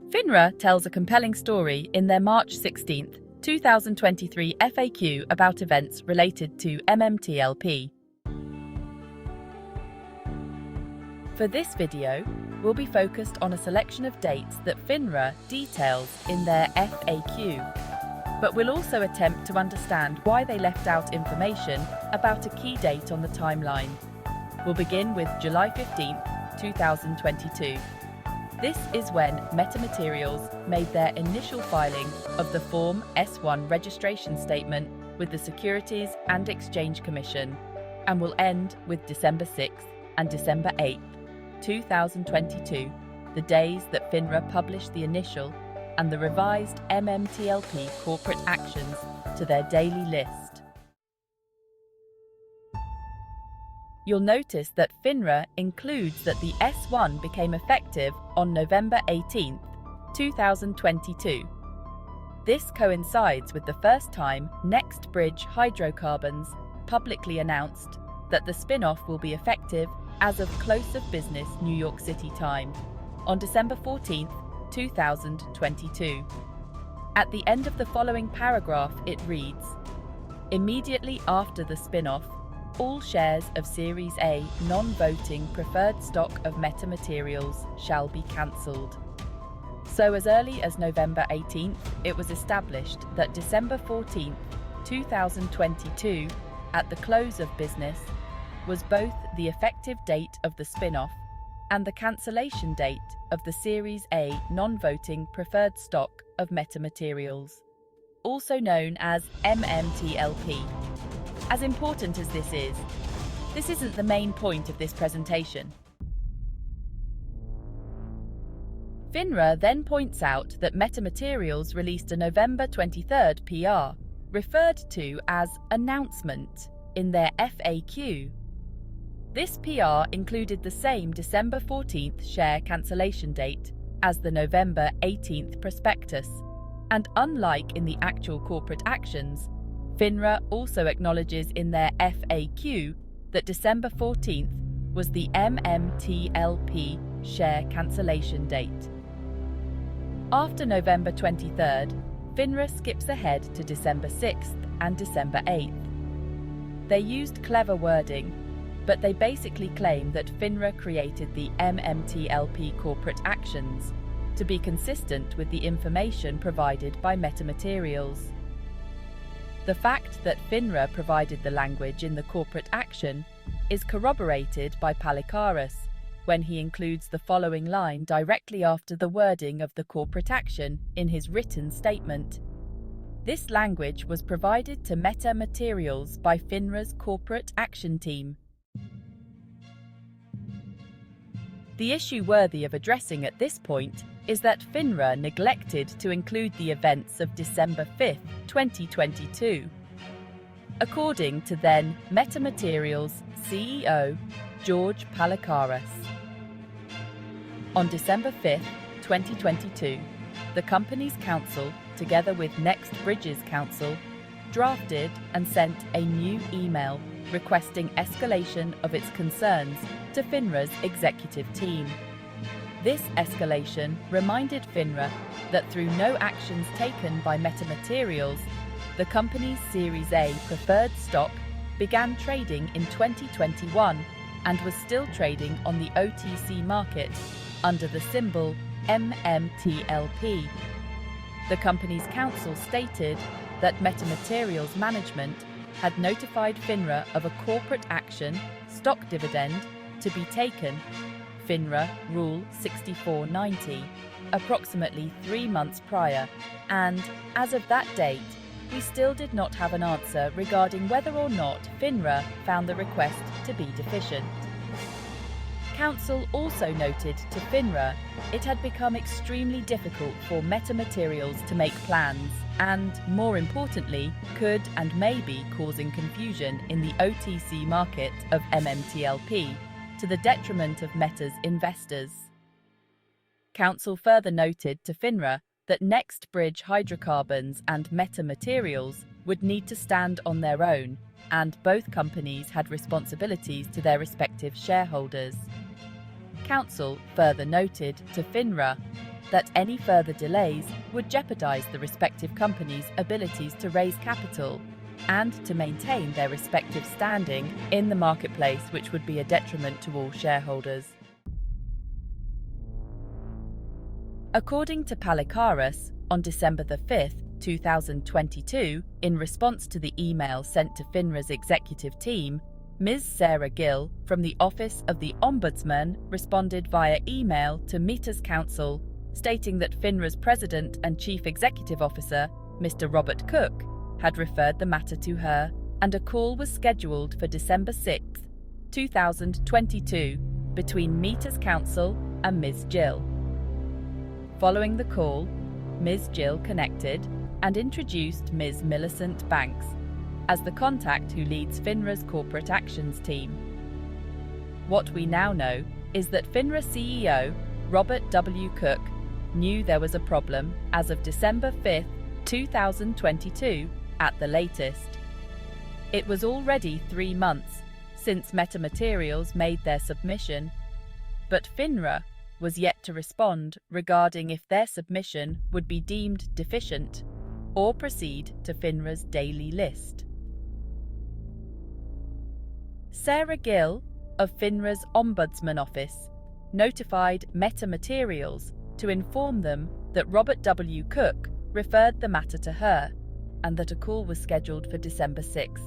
Finra tells a compelling story in their March 16, 2023 FAQ about events related to MMTLP. For this video, we'll be focused on a selection of dates that Finra details in their FAQ, but we'll also attempt to understand why they left out information about a key date on the timeline. We'll begin with July 15, 2022. This is when Metamaterials made their initial filing of the Form S1 registration statement with the Securities and Exchange Commission, and will end with December 6th and December 8th, 2022, the days that Finra published the initial and the revised MMTLP corporate actions to their daily list. You'll notice that Finra includes that the S1 became effective on November 18, 2022. This coincides with the first time NextBridge Hydrocarbons publicly announced that the spin-off will be effective as of close of business New York City time on December 14, 2022. At the end of the following paragraph it reads, "Immediately after the spin-off, all shares of Series A non-voting preferred stock of Metamaterials shall be cancelled." So as early as November 18th, it was established that December 14th, 2022, at the close of business, was both the effective date of the spin-off and the cancellation date of the Series A non-voting preferred stock of Metamaterials, also known as MMTLP. As important as this isn't the main point of this presentation. Finra then points out that Metamaterials released a November 23rd PR, referred to as announcement, in their FAQ. This PR included the same December 14th share cancellation date as the November 18th prospectus, and unlike in the actual corporate actions, Finra also acknowledges in their FAQ that December 14th was the MMTLP share cancellation date. After November 23rd, Finra skips ahead to December 6th and December 8th. They used clever wording, but they basically claim that Finra created the MMTLP corporate actions to be consistent with the information provided by Metamaterials. The fact that Finra provided the language in the corporate action is corroborated by Palikaras when he includes the following line directly after the wording of the corporate action in his written statement. This language was provided to Metamaterials by Finra's corporate action team. The issue worthy of addressing at this point is that Finra neglected to include the events of December 5, 2022. According to then Metamaterials CEO George Palikaras. On December 5, 2022, the company's counsel, together with NextBridge's counsel, drafted and sent a new email requesting escalation of its concerns to Finra's executive team. This escalation reminded Finra that through no actions taken by Metamaterials, the company's Series A preferred stock began trading in 2021 and was still trading on the OTC market under the symbol MMTLP. The company's counsel stated that Metamaterials management had notified Finra of a corporate action, stock dividend, to be taken, Finra Rule 6490, approximately 3 months prior, and, as of that date, we still did not have an answer regarding whether or not Finra found the request to be deficient. Counsel also noted to Finra it had become extremely difficult for Metamaterials to make plans and, more importantly, could and may be causing confusion in the OTC market of MMTLP to the detriment of Meta's investors. Counsel further noted to Finra that NextBridge Hydrocarbons and Metamaterials would need to stand on their own, and both companies had responsibilities to their respective shareholders. Counsel further noted to Finra that any further delays would jeopardize the respective companies' abilities to raise capital and to maintain their respective standing in the marketplace, which would be a detriment to all shareholders. According to Palikaras, on December 5, 2022, in response to the email sent to Finra's executive team, Ms. Sarah Gill from the Office of the Ombudsman responded via email to Meta's counsel, stating that Finra's President and Chief Executive Officer, Mr. Robert Cook, had referred the matter to her, and a call was scheduled for December 6, 2022, between Meta's counsel and Ms. Gill. Following the call, Ms. Gill connected and introduced Ms. Millicent Banks as the contact who leads Finra's corporate actions team. What we now know is that Finra CEO Robert W. Cook knew there was a problem as of December 5, 2022 at the latest. It was already 3 months since Metamaterials made their submission, but Finra was yet to respond regarding if their submission would be deemed deficient or proceed to Finra's daily list. Sarah Gill of Finra's Ombudsman Office notified Metamaterials to inform them that Robert W. Cook referred the matter to her and that a call was scheduled for December 6.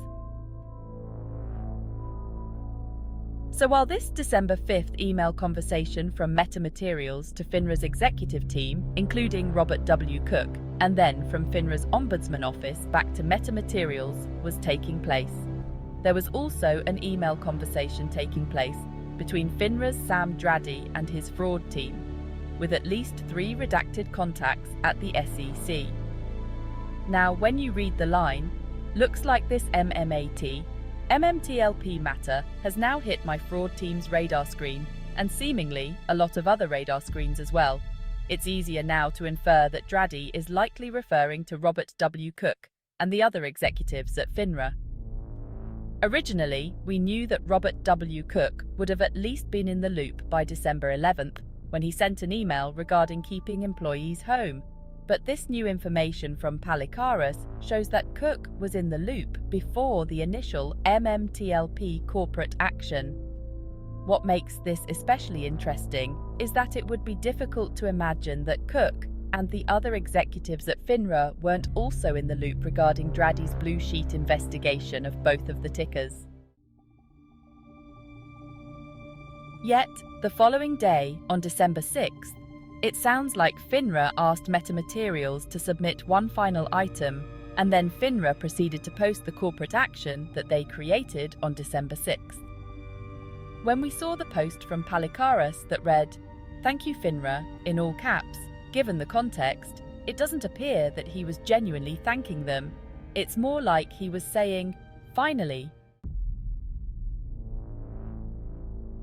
So while this December 5th email conversation from Metamaterials to Finra's executive team, including Robert W. Cook, and then from Finra's Ombudsman Office back to Metamaterials was taking place, there was also an email conversation taking place between Finra's Sam Draddy and his fraud team, with at least 3 redacted contacts at the SEC. Now, when you read the line, looks like this MMTLP matter has now hit my fraud team's radar screen, and seemingly a lot of other radar screens as well. It's easier now to infer that Draddy is likely referring to Robert W. Cook and the other executives at Finra. Originally, we knew that Robert W. Cook would have at least been in the loop by December 11th, when he sent an email regarding keeping employees home. But this new information from Palikaras shows that Cook was in the loop before the initial MMTLP corporate action. What makes this especially interesting is that it would be difficult to imagine that Cook and the other executives at Finra weren't also in the loop regarding Draddy's blue sheet investigation of both of the tickers. Yet, the following day, on December 6th, it sounds like Finra asked Metamaterials to submit one final item, and then Finra proceeded to post the corporate action that they created on December 6th. When we saw the post from Palikaras that read, "Thank you Finra," in all caps, given the context, it doesn't appear that he was genuinely thanking them. It's more like he was saying, "Finally."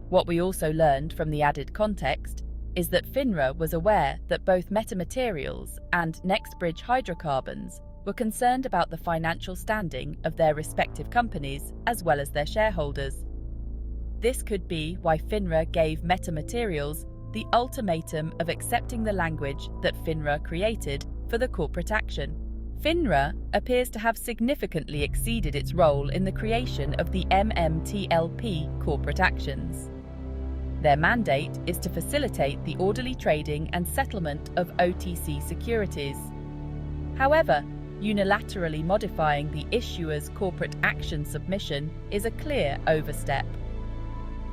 What we also learned from the added context is that Finra was aware that both Metamaterials and NextBridge Hydrocarbons were concerned about the financial standing of their respective companies as well as their shareholders. This could be why Finra gave Metamaterials the ultimatum of accepting the language that Finra created for the corporate action. Finra appears to have significantly exceeded its role in the creation of the MMTLP corporate actions. Their mandate is to facilitate the orderly trading and settlement of OTC securities. However, unilaterally modifying the issuer's corporate action submission is a clear overstep.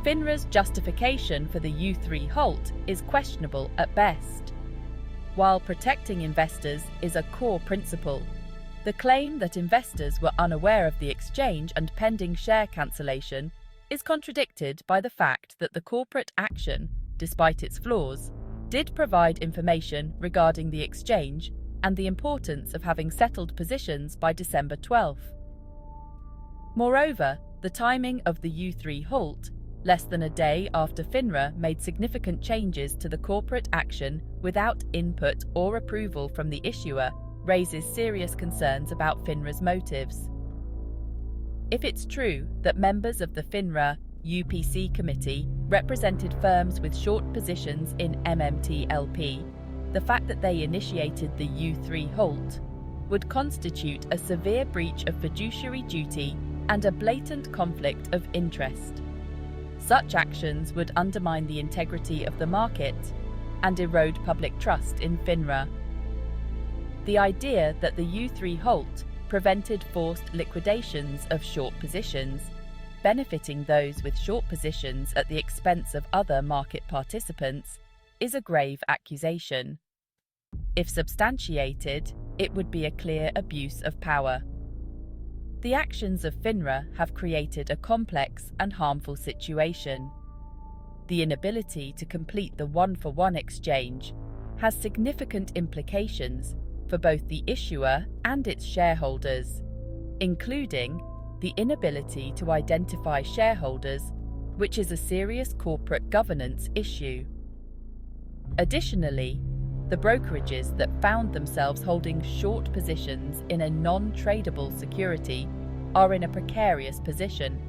Finra's justification for the U3 halt is questionable at best. While protecting investors is a core principle, the claim that investors were unaware of the exchange and pending share cancellation is contradicted by the fact that the corporate action, despite its flaws, did provide information regarding the exchange and the importance of having settled positions by December 12. Moreover, the timing of the U3 halt, less than a day after Finra made significant changes to the corporate action without input or approval from the issuer, raises serious concerns about Finra's motives. If it's true that members of the Finra UPC committee represented firms with short positions in MMTLP, the fact that they initiated the U3 halt would constitute a severe breach of fiduciary duty and a blatant conflict of interest. Such actions would undermine the integrity of the market and erode public trust in Finra. The idea that the U3 halt prevented forced liquidations of short positions, benefiting those with short positions at the expense of other market participants, is a grave accusation. If substantiated, it would be a clear abuse of power. The actions of Finra have created a complex and harmful situation. The inability to complete the one-for-one exchange has significant implications for both the issuer and its shareholders, including the inability to identify shareholders, which is a serious corporate governance issue. Additionally, the brokerages that found themselves holding short positions in a non-tradable security are in a precarious position.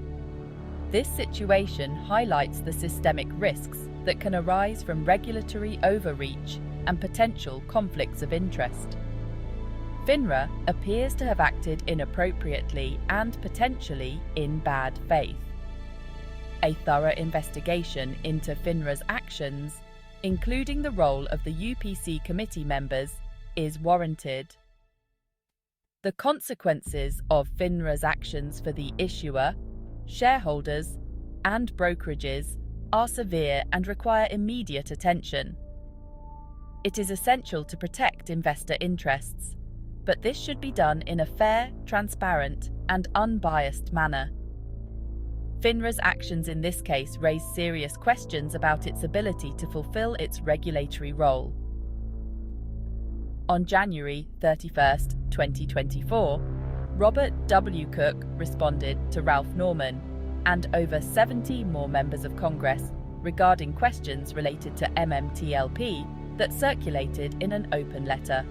This situation highlights the systemic risks that can arise from regulatory overreach and potential conflicts of interest. Finra appears to have acted inappropriately and potentially in bad faith. A thorough investigation into Finra's actions, including the role of the UPC committee members, is warranted. The consequences of Finra's actions for the issuer, shareholders, and brokerages are severe and require immediate attention. It is essential to protect investor interests, but this should be done in a fair, transparent, and unbiased manner. Finra's actions in this case raise serious questions about its ability to fulfill its regulatory role. On January 31, 2024, Robert W. Cook responded to Ralph Norman and over 70 more members of Congress regarding questions related to MMTLP that circulated in an open letter.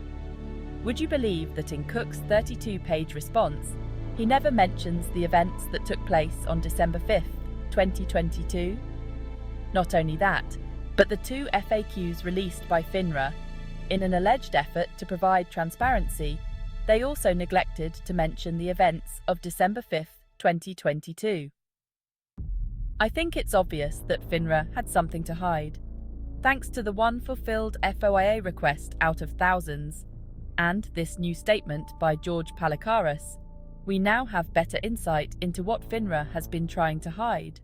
Would you believe that in Cook's 32-page response, he never mentions the events that took place on December 5, 2022? Not only that, but the two FAQs released by Finra, in an alleged effort to provide transparency, they also neglected to mention the events of December 5, 2022. I think it's obvious that Finra had something to hide. Thanks to the one fulfilled FOIA request out of thousands, and this new statement by George Palikaras, we now have better insight into what Finra has been trying to hide.